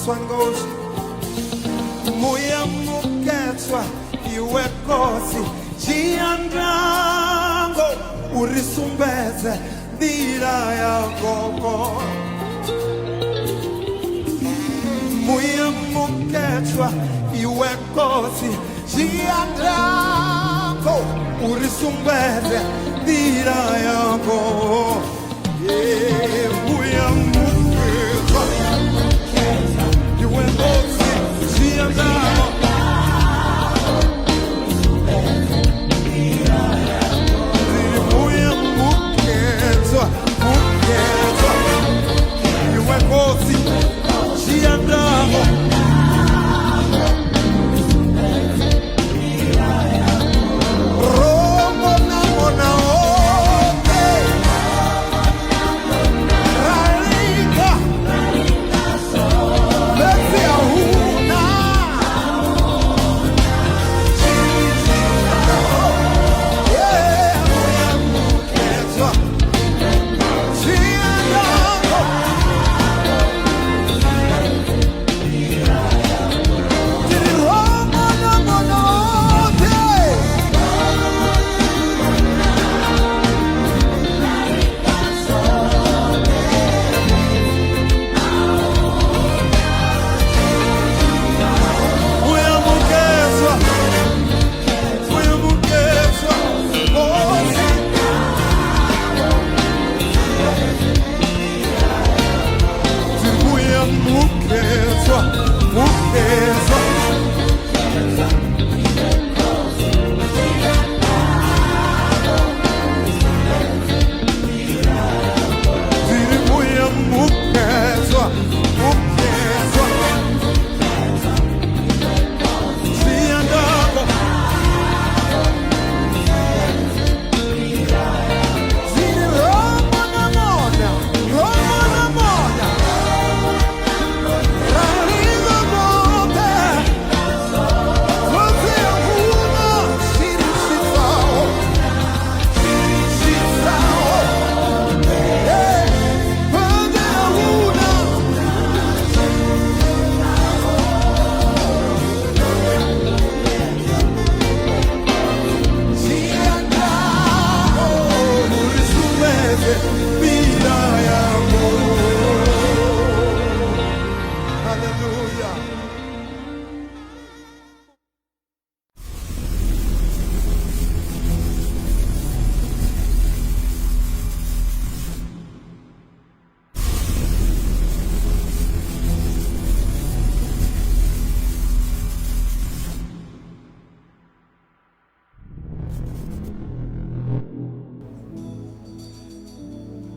one goes. Muya muketswa iwe kosi Chiandrango urisumbeze Dira ya gogo Muya muketswa iwe kosi Chiandrango urisumbeze Dira ya gogo Muya muketswa iwe kosi Chiandrango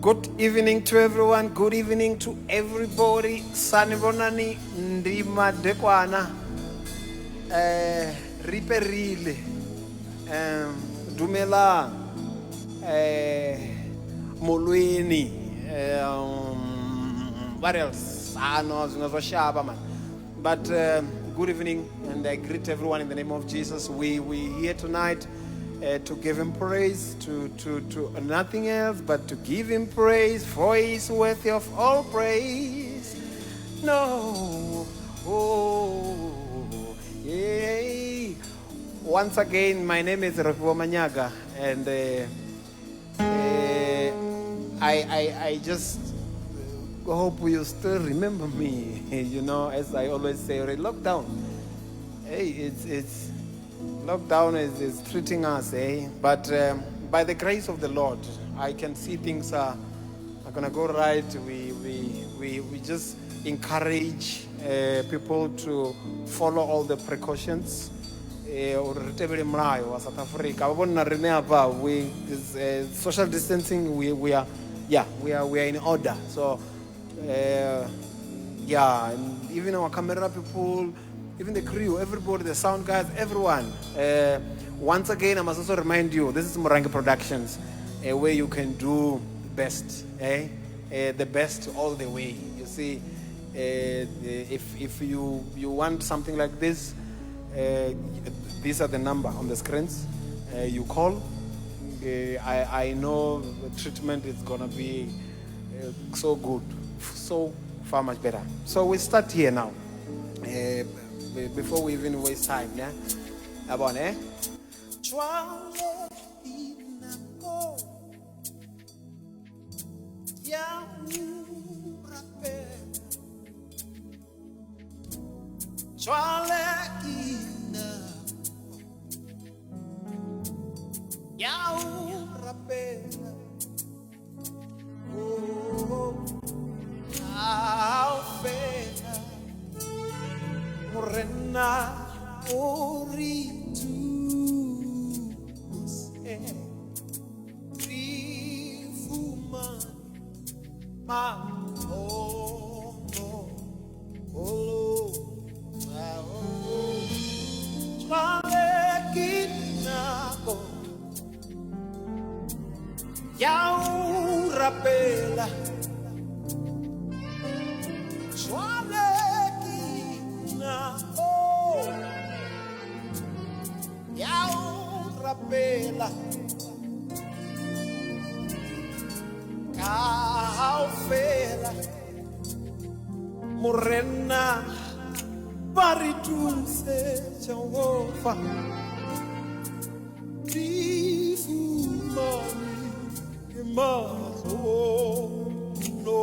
Good evening to everyone. Good evening to everybody. Sanibonani ndima dekwana. Riperile. Dumela. Molweni. What else? I know man. But good evening, and I greet everyone in the name of Jesus. We here tonight. To give him praise, to nothing else but to give him praise, for he is worthy of all praise. No, oh, yeah. Once again, my name is Rofhiwa Manyaga, and I just hope you still remember me. You know, as I always say, lockdown. Hey, it's lockdown is treating us, but by the grace of the Lord, I can see things are gonna go right. We just encourage people to follow all the precautions. South Africa, we social distancing. We are in order. So and even our camera people. Even the crew, everybody, the sound guys, everyone. Once again, I must also remind you, this is Morangi Productions, where you can do the best, the best all the way. You see, if you want something like this, these are the number on the screens. You call. I know the treatment is gonna be so good, so Far much better. So we start here now. Before we even waste time, yeah? Abon, eh? Morena oritu rifuma ma ono olo chalekinako yaurapela Rapela Caufela Morena Parituse Jehovah Difumani Emazo No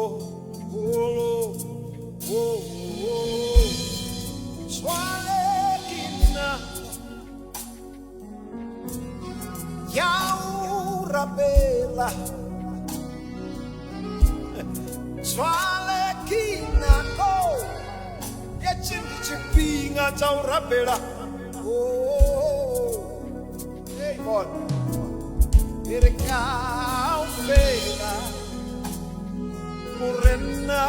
Swalekina Yaurapela Swalekina Oh Yachindi chipinga Chaurapela Oh Hey God Irekaufela Morena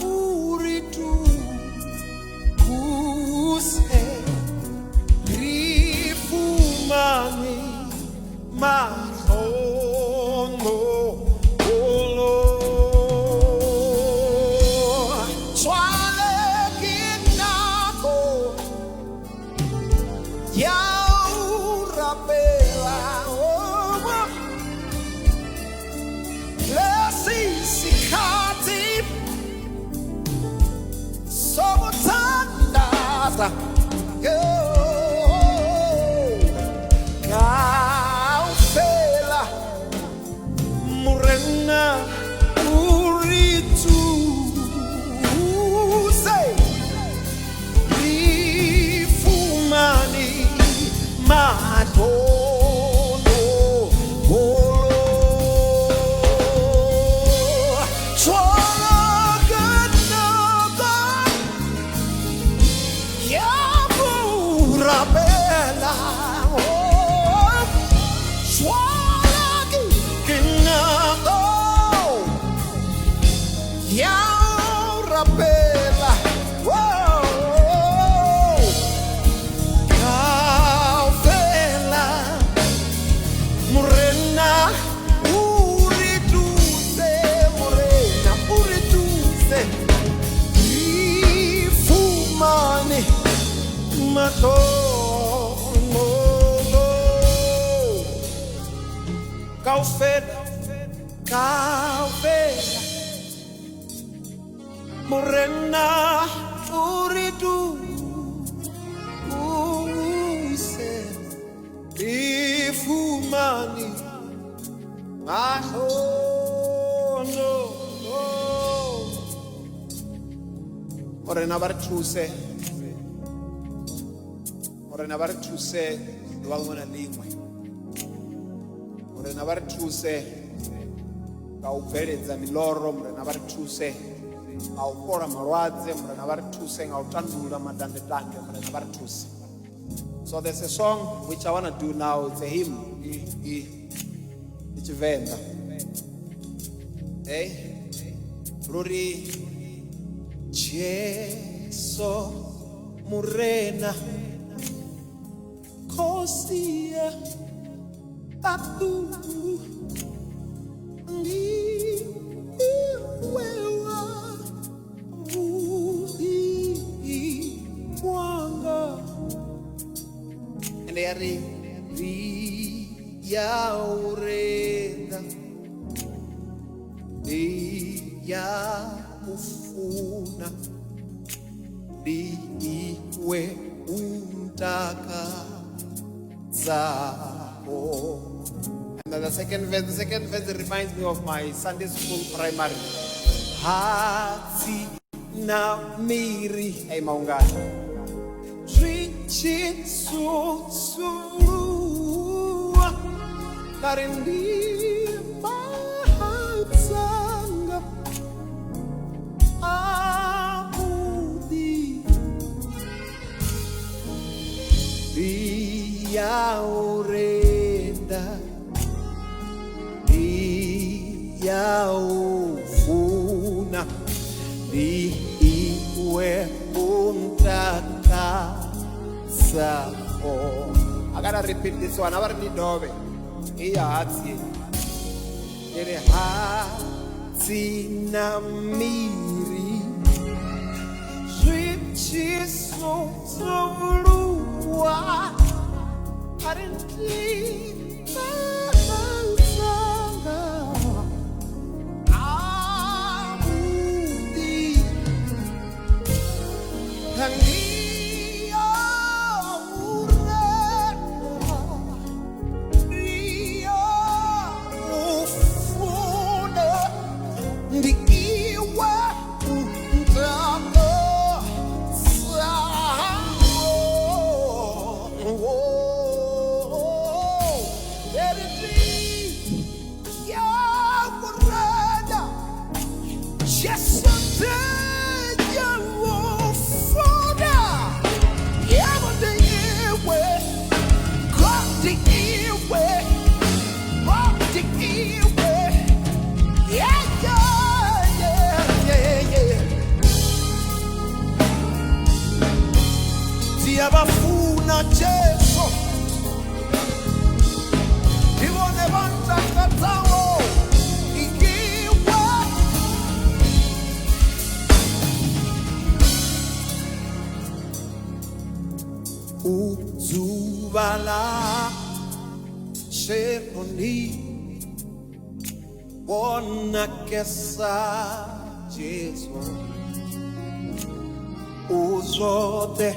Uritu Kuse Grifumani Mahono Olo Swalekinako Yaurapela Lesi sikati Sobotandata Morena Uritu Say Rifumani Madono Olo Swalaganaba Yaburabela Yaurapela Whoa Caufela Morena Urituse Morena Urituse Rifumani Matono Caufela Caufela Morena Uridu Use Ifumani Ahono Morena Bartuse Morena Bartuse Luangona Lingwe Morena Bartuse Kaubeleza miloro Morena Bartuse Aupora marwadze Morena Bartuse Ngautandula madandedande Morena Bartuse. So there's a song which I want to do now. It's a hymn. It's Venda. Hey, Ruri Jeso Morena Kosia Tatu and they are Yaureda, ufuna liwe untakazaho. And then the second verse reminds me of my Sunday school primary. Hati na miri. Hey maungani. Drinking so Karindi mahatsanga Abudi Dia urenda Dia ufuna Iwe untaka Sao. I gotta repeat this one. I gotta need dove. Iya hati. Ere hati na miri. Swichi so luwa. Arinti mahasanga. Abudi. Hangi. Abafuna Jesu Iwone banda katao Ikiwa Uzubala Shekoni Wona kesa Jesu Uzote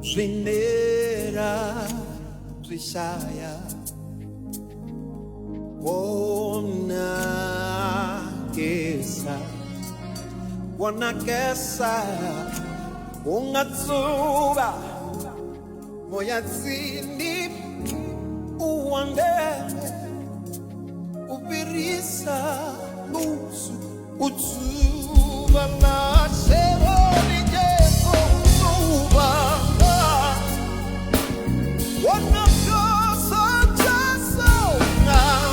Zvinera Zvishaya Wona kesa Ungatsuba Moya zindi Uwandele Ubirisa Musu Utsuba la Shevoni Jesu Uba One of yours, just so now.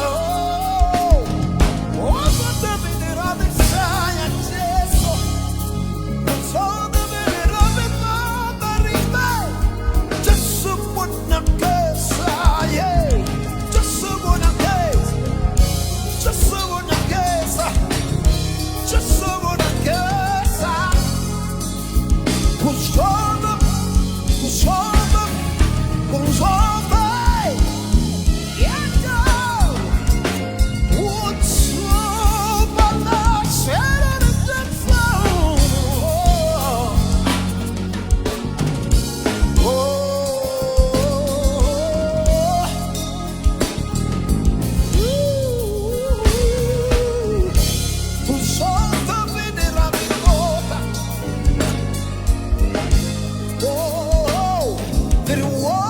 Oh, the minute of the sky, Jesus. So the minute of the river, just someone not guess, yeah. Just someone not guess, just someone not guess, just someone not guess. Push on them, push on them. Goes all by, yeah, no. What's up on the side of the phone? Oh, who's all the minute of the water? Oh, there was.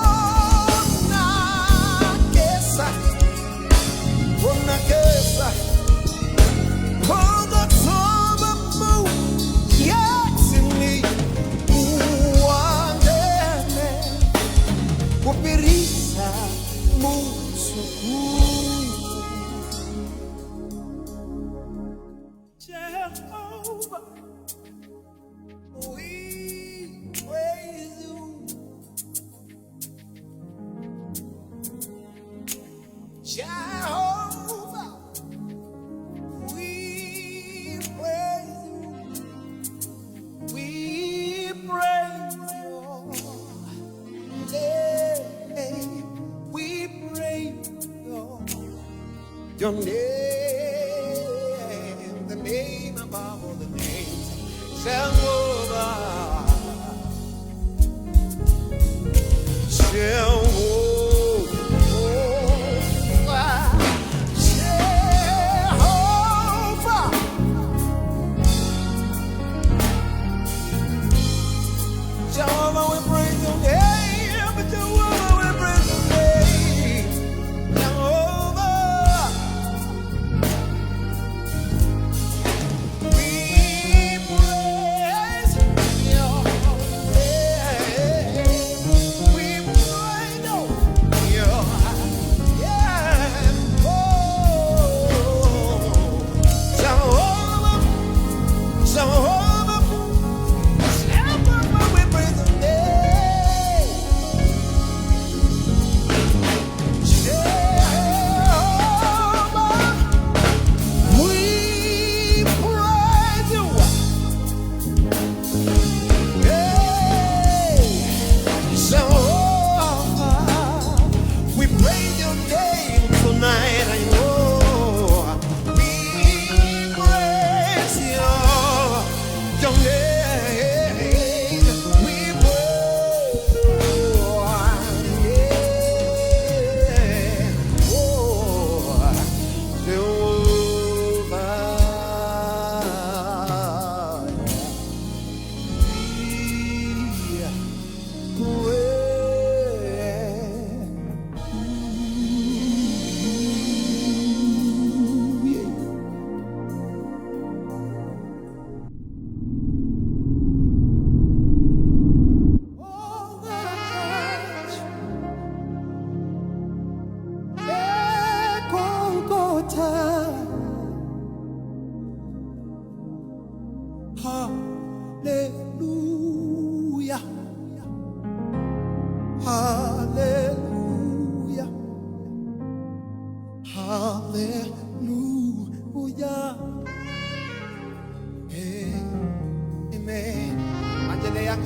Jehovah, we praise you. Jehovah, we praise you. We praise your name. We praise your name, the name above all the names.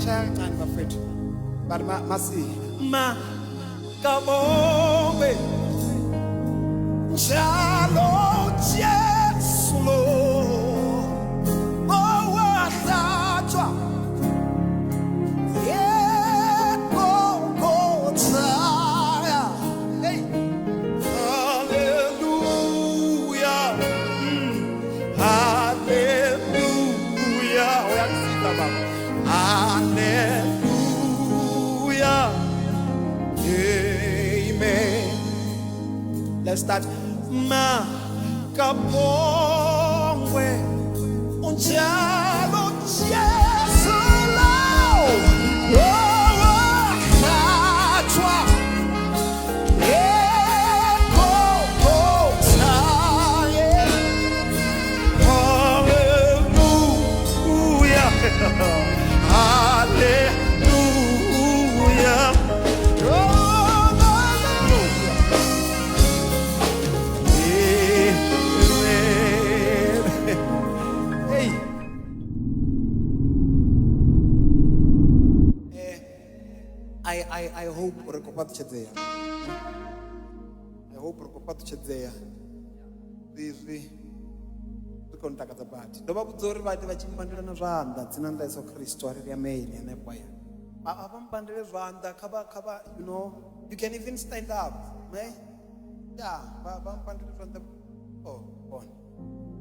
kancane bafethu. But masi ma kabongwe njalo Jesu lo owahlatshwa yekokotaya. Hey, hallelujah, hallelujah. Uyangisiza baba. Hallelujah, amen. Let's start. Ma kabongwe unjalo Jesu lo owahlatshwa yekokotaya. Hallelujah, hallelujah. Oh, hallelujah. Amen. Hey. I hope rekopatu chedzeya. I hope rekopatu chedzeya. Izvi zvikontakadza bati. Ndova kudzori vati vachimupandira zvanza dzinanda Yesu Kristu ari remain and kwaya. Avamupandire zvanza kava you know you can even stand up. Eh? Yeah, vamupandire zvanza. Oh, on.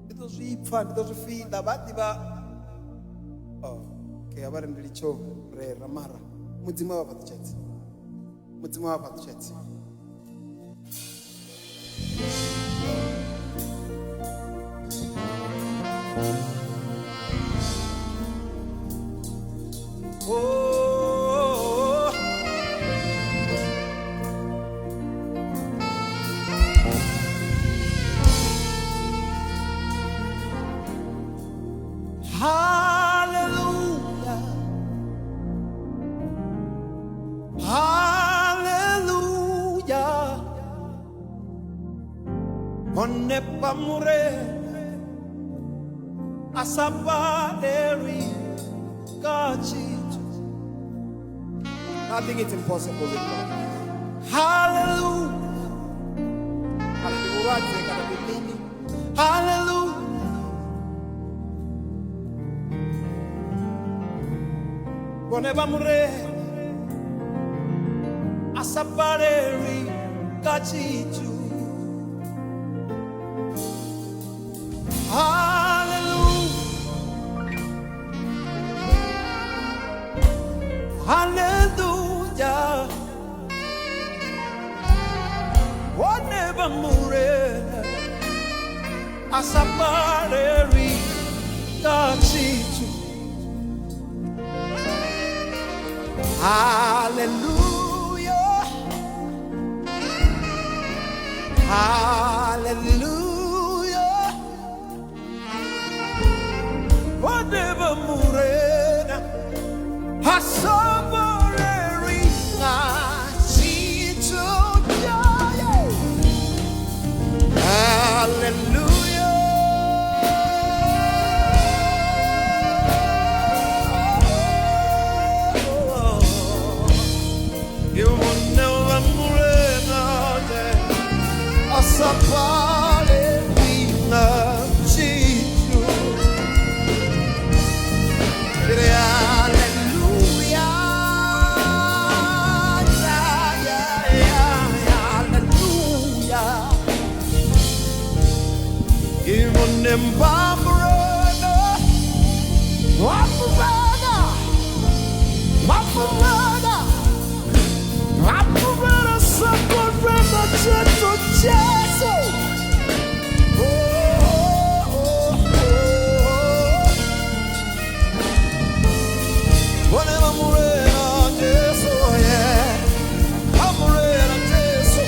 Ndito zvipfa ndito zvifida vati va. Oh, okay, avari ndiricho rera mara. Mudzimai wapatuchetsi. Mudzimai wapatuchetsi. Oh, hallelujah, hallelujah. Onepa mure asapaderi kachitu. Nothing is impossible with God. Hallelujah, hallelujah, hallelujah. Onepa mure asapaderi kachitu. Hallelujah, hallelujah. Whatever mure asapareri kachitu. Hallelujah, hallelujah. Whatever murena hasabareri nachito. Hallelujah, you will never murena hasabareri nachito. Hallelujah, hallelujah. Even them Bambrana, Wapurana, Wapurana, Wapurana, Sakon Rema Cheto Cheso. Oh, oh, oh. Whatever Murena, Jesu, yeah. Amurena, Jesu.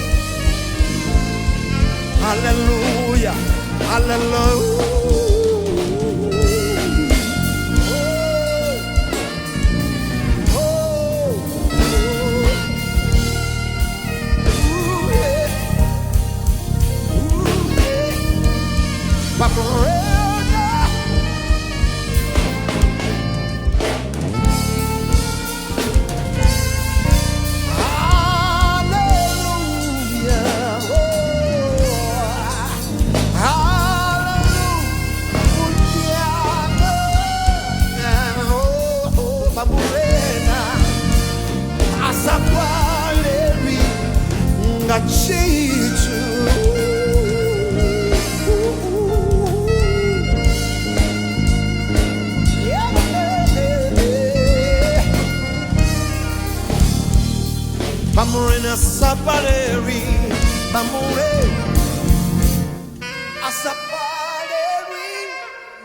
Hallelujah, hallelujah. Oh, ngachitu Bamurena sapaleri Bamure Asapaleri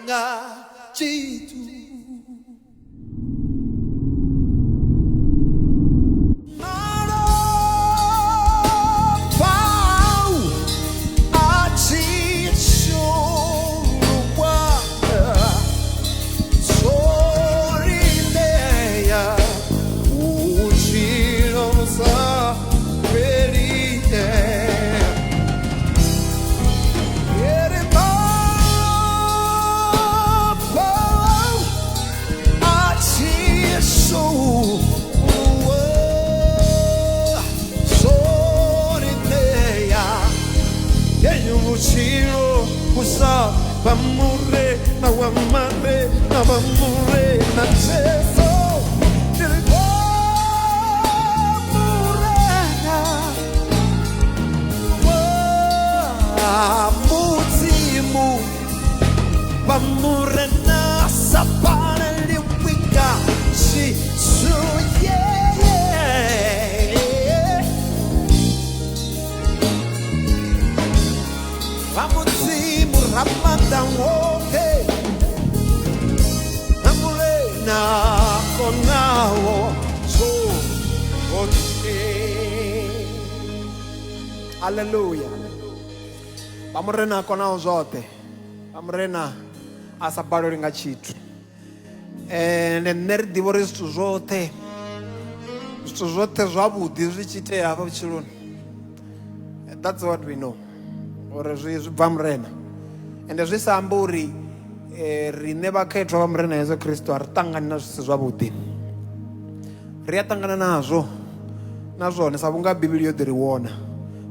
ngachitu Bamure na wamare na bamure na teso mutimu bamure na sapana liwika si suye bamutimu Ramadan woke Namule na konawo so okay Hallelujah Bamurena konawo zote Bamurena asabalo ringa chitu nerdi vori zwithu zwote zwavhuḓi zwi tshi itea hafha vhutshiloni. That's what we know uri zwi bva murena ende zwi sa amba uri rine vhakhethwa vha murena Yesu Kristo a ri ṱangani na zwisi zwavhuḓi, ri a ṱangana nazwo na zwone sa vhunga Bivhili yo ḓi ri vhona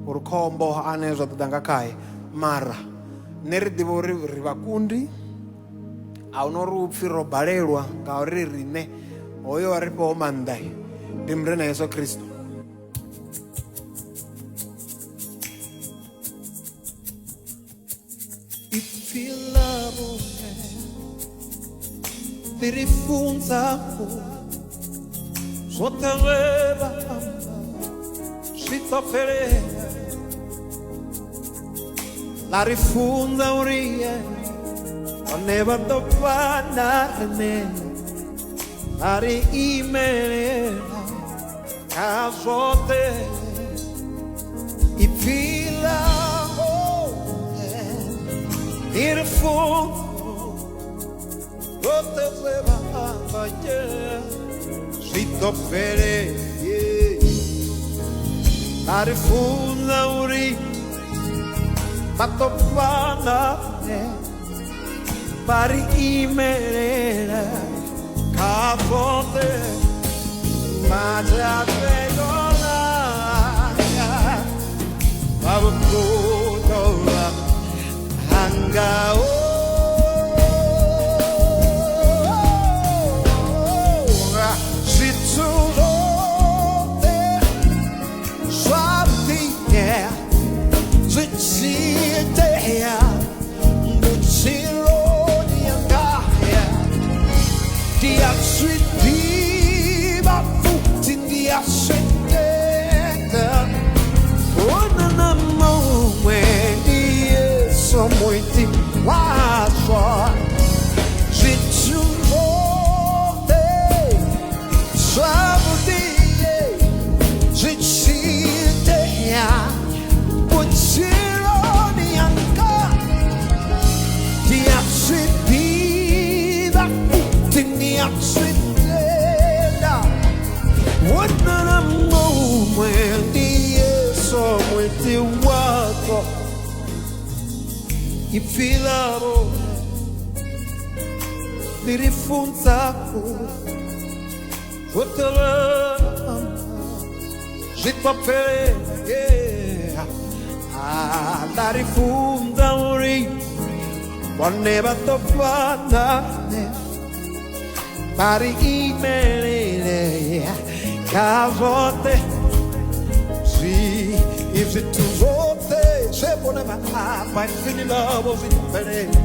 uri khombo ane zwa ḓoḓa nga khae, mara nṋe ri ḓivha uri ri vhakundi a hu na uri u pfhi ro balelwa ngauri rine hoyo wa ri fhaho maanḓa ndi murena Yesu Kristo. Rifunza sotterreva scittofere la rifunza urie oneva dopanarne ari imela casote I fila il rifunza Sito pere la rifunza uri fatto pana pari imere capote ma già vedola avevo tutto hanga I filavo di rifunzaco zitto per la rifunza uri poneva topane pari imere casote si izithu zonke sebona bahamba endlini labo zimvelele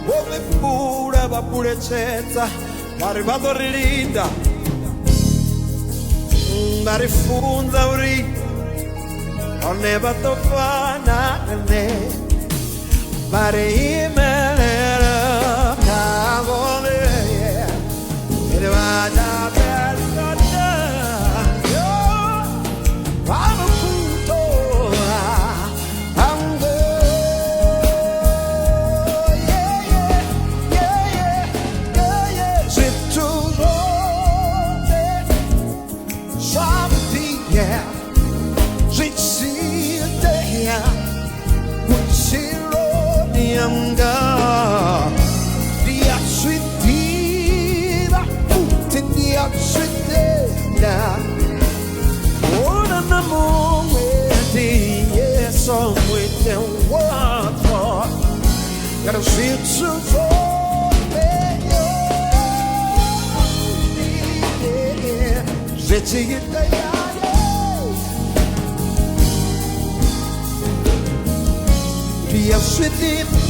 Bovepura vapuleceza vari vadorilinda varifunza uri oneva tofana ne vari imelera kavone ere vada pergata yo vamo punto ango Dia sweetiva, dia sweetina. Ora na momenti, yes, I'm with the water. Gotta see to for me. Dia sweetiva.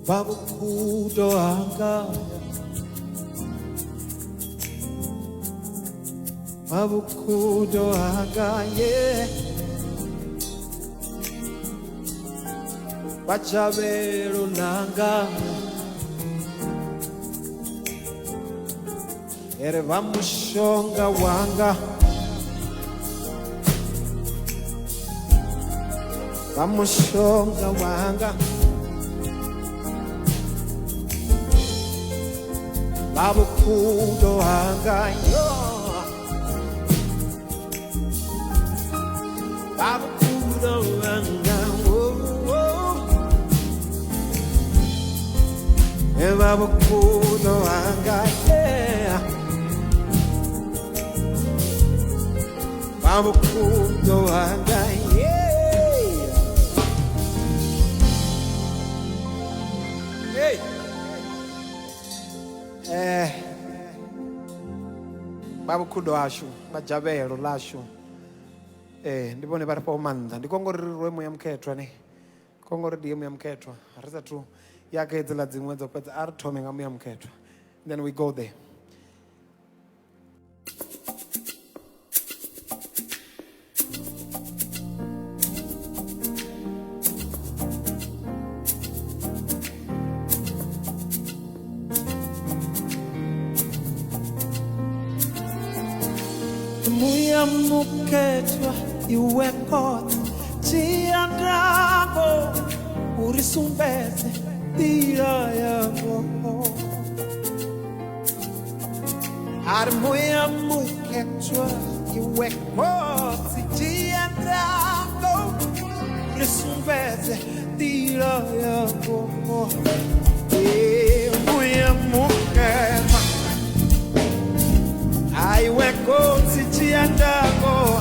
Babu kudo anga, babu kudo anga, yeah. Bachavero nanga, ere vamushonga wanga, vamushonga wanga. Babu kudo anga yo, babu kudo anga wo, babu kudo anga yeah, babu kudo anga yeah, hey. Babu kudo ashu bajabelo lashu ndibone bari pa umanda ndikongorerwe mu yamkhethwa ne kongoredi mu yamkhethwa arisa tu yake edzela dzimwe dzo fhedza ari thome nga mu yamkhethwa then we go there. Muketwa iwe kot tiandrago urisumbeze ira yako Armoya muketwa iwe kot tiandrago urisumbeze ira yako Armoya muketwa Aiwe kotsi chiandako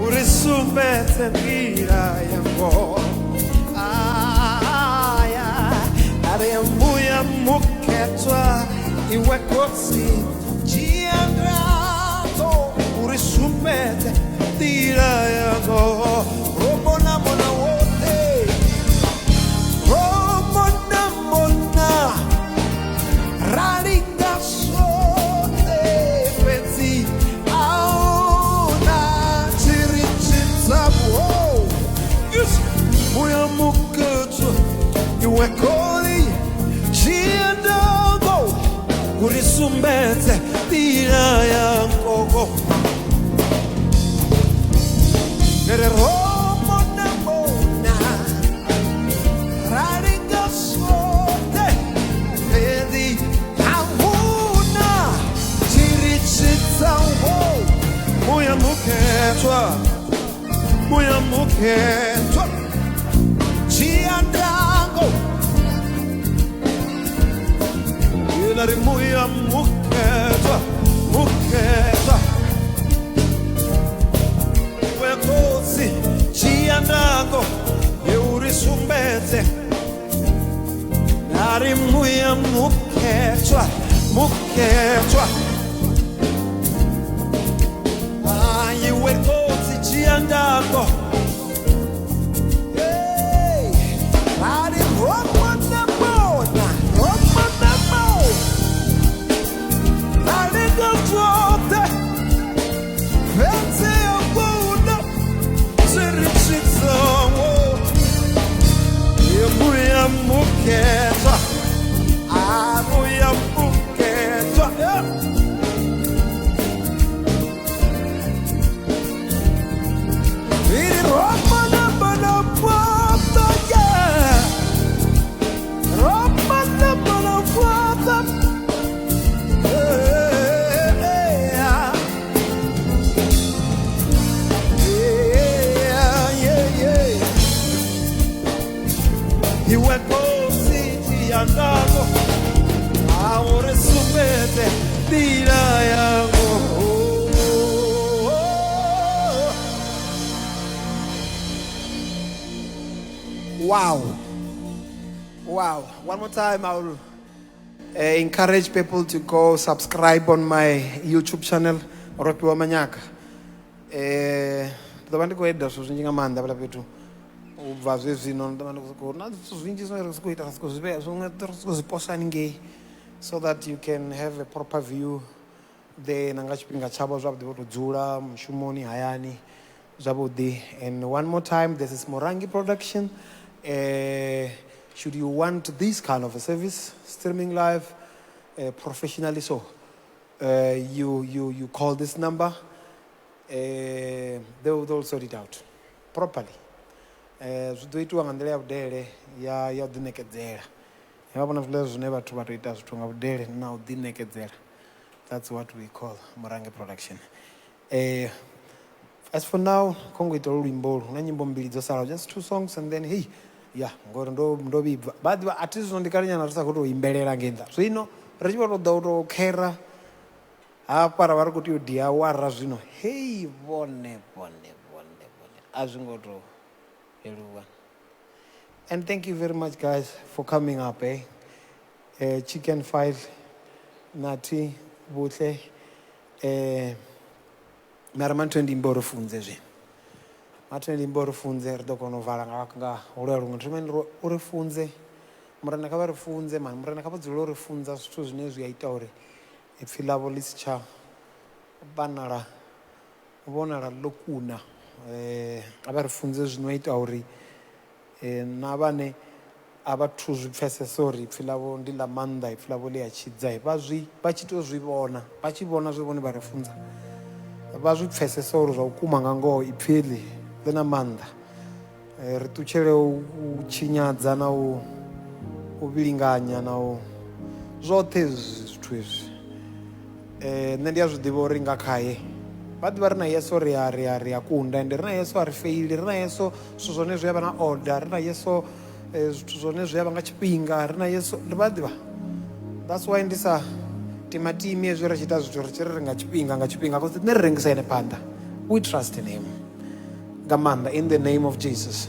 urisumbetse mpira yango aya are mbuya muketwa iwe kotsi chiandako urisumbetse mpira yango romona mona wote romona mona raringa Iwe kodi chiendogo urisumbeze tira yangogo Nere romo na mona raringa sote Edi hamuna chirichitsa wo Muya muketwa Chiandango Ilari muya muketwa muketwa, muketwa. Iwe kosi chiandako. Hey, ari Roma na mona, Roma na mona. Ari gofote, vence obuno, sirichitsomo. Yemuya muketwa, amuya muketwa. He went to city and Dago. Ahora supete vida yango. Wow. Wow. One more time, I will encourage people to go subscribe on my YouTube channel, Rofhiwa Manyaga. The one go edda so zinga manda pala petu. Ubva zvezvino ndamana kuzikona zvinji zvinozikuita kuziposa ninge so that you can have a proper view there nanga chipinga chavo zvavudi votodzura mushumoni hayani zvavudi. And one more time, this is Morangi production. Should you want this kind of a service streaming live professionally, so you call this number, they'll sort it out properly. Zvidoitwa ngandela ya udele ya udinekedzera. Yavona vile zvine vatu vatoita zvithu nga udele na udinekedzera. That's what we call Morangi production. As for now, kongoita luimbo na nyimbo mbili dzosala, just 2 songs, and then hey, yeah, ngori ndo bibva. But artists ndikalinyana risa kuti uimbelela ngenda. Zvino richiva to khera apa vari kuti udia wara zvino. Hey, bone. Azvingoto everyone. And thank you very much, guys, for coming up. Chicken fight, Nati, Butle, Maraman 20 Mboro Funze. Matwendi Mboro Funze, Dokono Valanga, Urung, Tremendro Urefunze, Muranaka Funze, man, Muranaka Zoro Funza, Suznez, Yaitore, a Philabolis Cha, Banara, Bonara Locuna. Abafunze noite auri navane abathu zvipfesesori pfilavo ndila manda ipfilavo le achidzai vachitozvivona vachivona zvivone varifunza vazvipfesesori zvaukuma ngango ipfili lena manda rituchere uchinyadza na uvilinganya na zvote zvithu izvi nne ndiyazvidiva uri ngakhaye vati vari na yesu ri ya kunda ende ri na yesu a ri feili ri na yesu zwithu zwone zwi ya vha na order ri na yesu zwithu zwone zwi ya vha nga tshifhinga ri na yesu ndi vhaḓivha. That's why ndi sa timatimi hezwi ri tshi ita zwithu ri tshi ri nga tshifhinga because nne ri rengisa ene phanḓa. We trust in him nga maanḓa in the name of Jesus.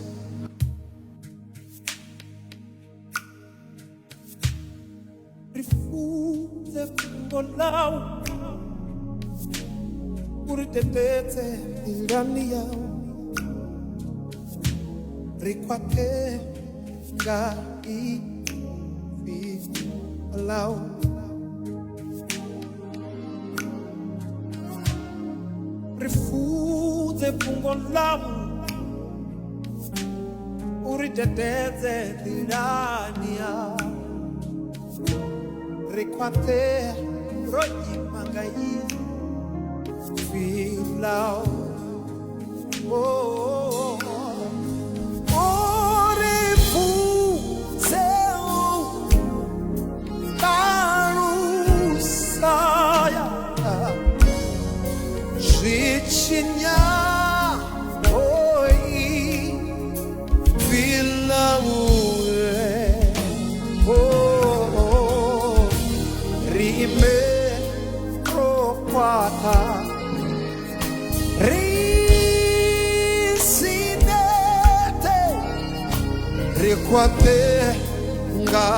Rifunze kubonawo uritetete ndani yao rikwate nga ifi lao rifuze fungo lao uritetete ndani yao rikwate roji mangai feel loud. Oh, Barusaya Shichinya Oi feel loud. Oh, Rime Rokwata Risinete Rikwate Nga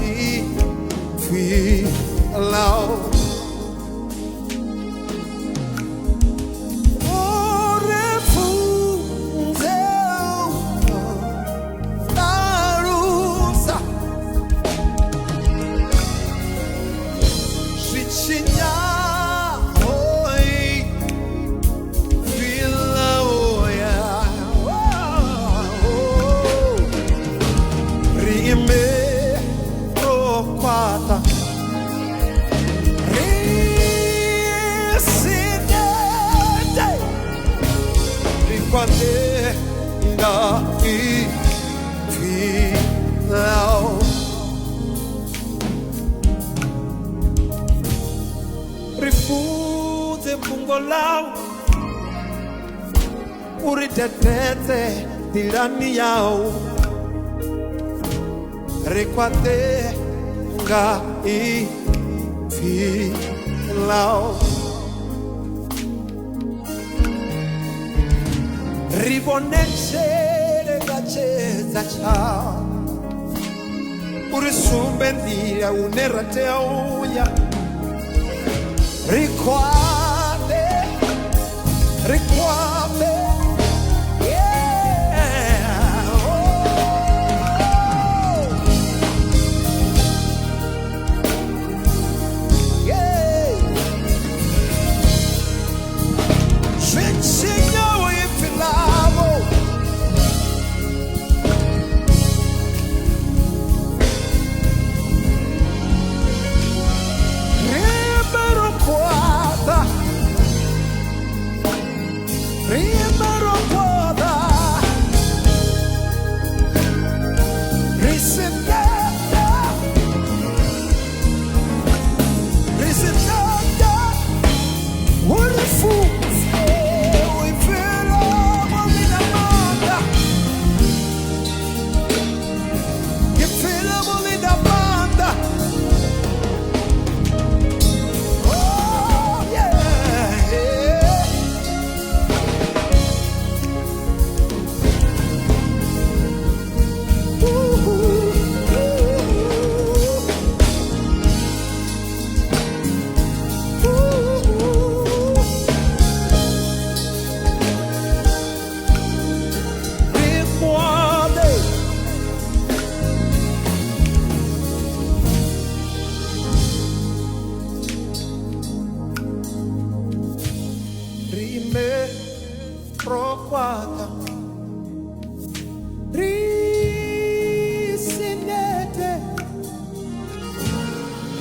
Ifi lao. Rifuze fungo lao uritetete dilani yao rekwate nga ifi lao ribonechere gacheza chao urisumbendia uneratea uya Riquate, yeah. Oh. Yeah. Senhor, infilavo.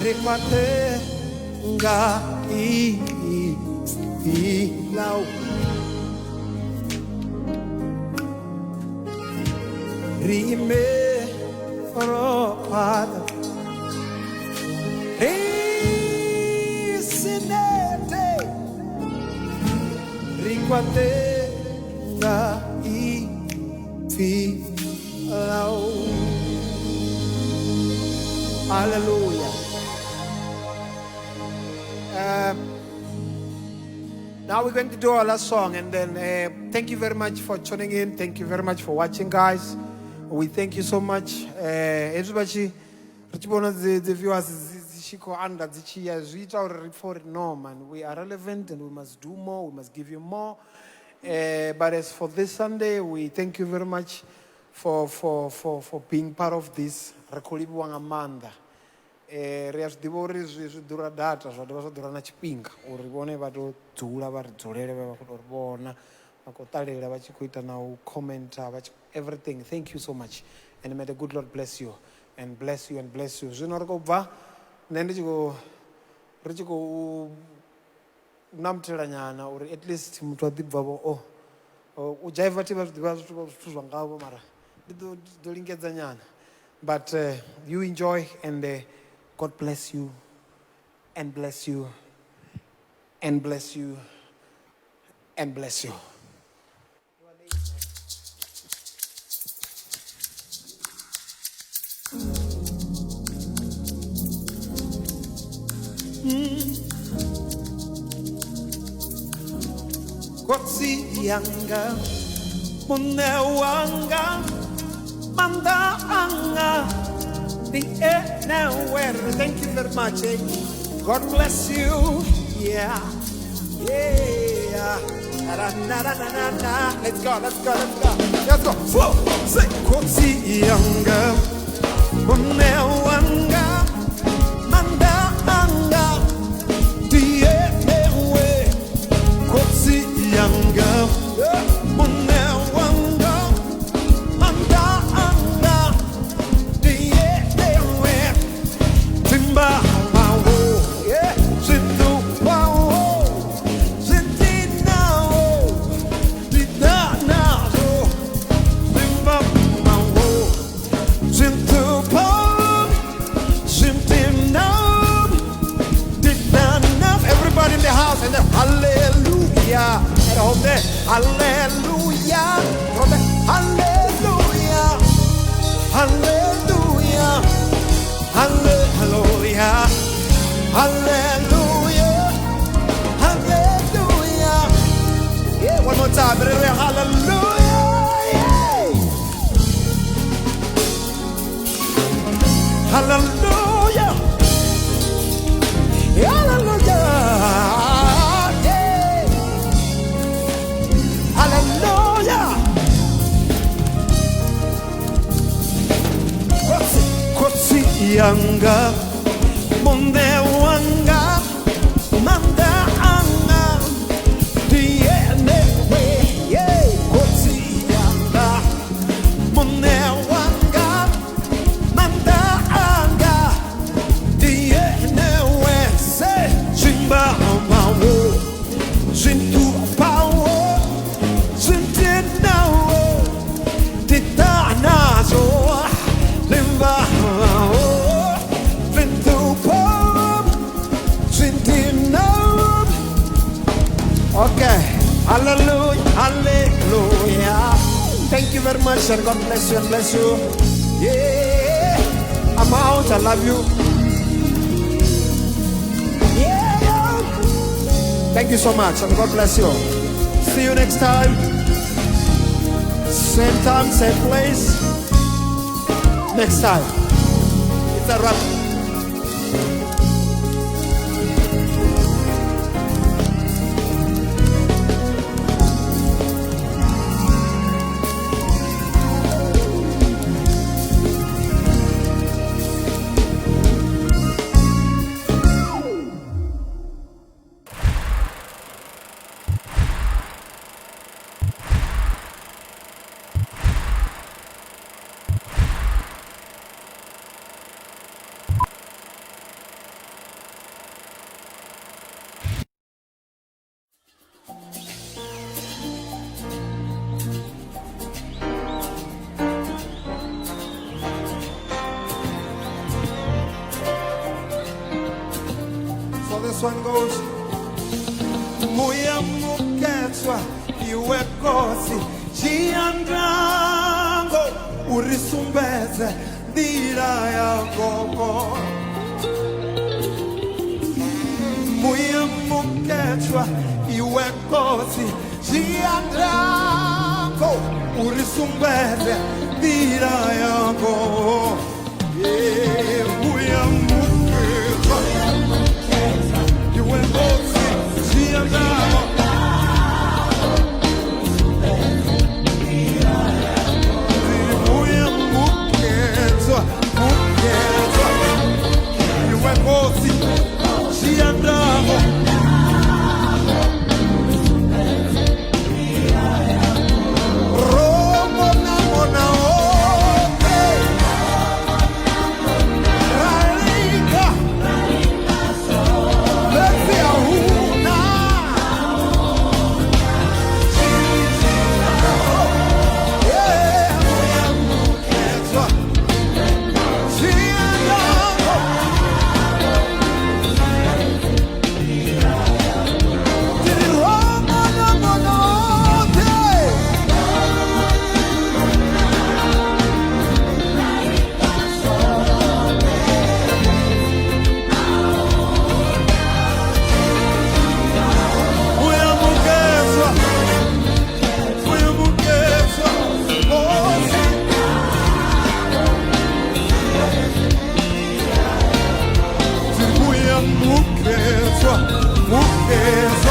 Requate nga lao rime ropada risinete requate nga lao. Hallelujah. Now we're going to do our last song, and then thank you very much for tuning in. Thank you very much for watching, guys. We thank you so much. Everybody, the viewers, under the cheers, for it, no man. We are relevant, and we must do more. We must give you more. But as for this Sunday, we thank you very much for being part of this. Amanda. Data chipinga comment everything. Thank you so much, and may the good Lord bless you and bless you and bless you. Or at least but you enjoy, and God bless you and bless you and bless you and bless you. Kotsi yanga munewanga manda anga the nowhere. Thank you very much. God bless you. Yeah. Yeah. Na, na, na, na, na, na. Let's go, let's go, let's go. Let's go. Whoa. Say, Kotsi Yanga. Unewanga. Manda anga. Dienewe. Kotsi Yanga. Unewanga. Manda anga. Dienewe. Timba. In the house and hallelujah and all that hallelujah hallelujah hallelujah hallelujah hallelujah hallelujah. Yeah, one more time. Hallelujah, yeah. Hallelujah, hallelujah. Hallelujah. Kotsi Yanga. Monde wanga. Manda anga. Diene we. Kotsi Yanga. Monde wanga. Manda anga. Diene we. Say Jimba mawo. Jintu pawo. Okay, hallelujah, hallelujah. Thank you very much, and God bless you and bless you. Yeah, I'm out. I love you. Yeah, thank you so much, and God bless you. See you next time. Same time, same place. Next time. It's a wrap. This one goes Muya muketswa iwe kosi Jiandrango urisumbeze Dira ya gogo Muya muketswa iwe kosi Jiandrango urisumbeze Dira ya gogo Muya muketswa mukwezwa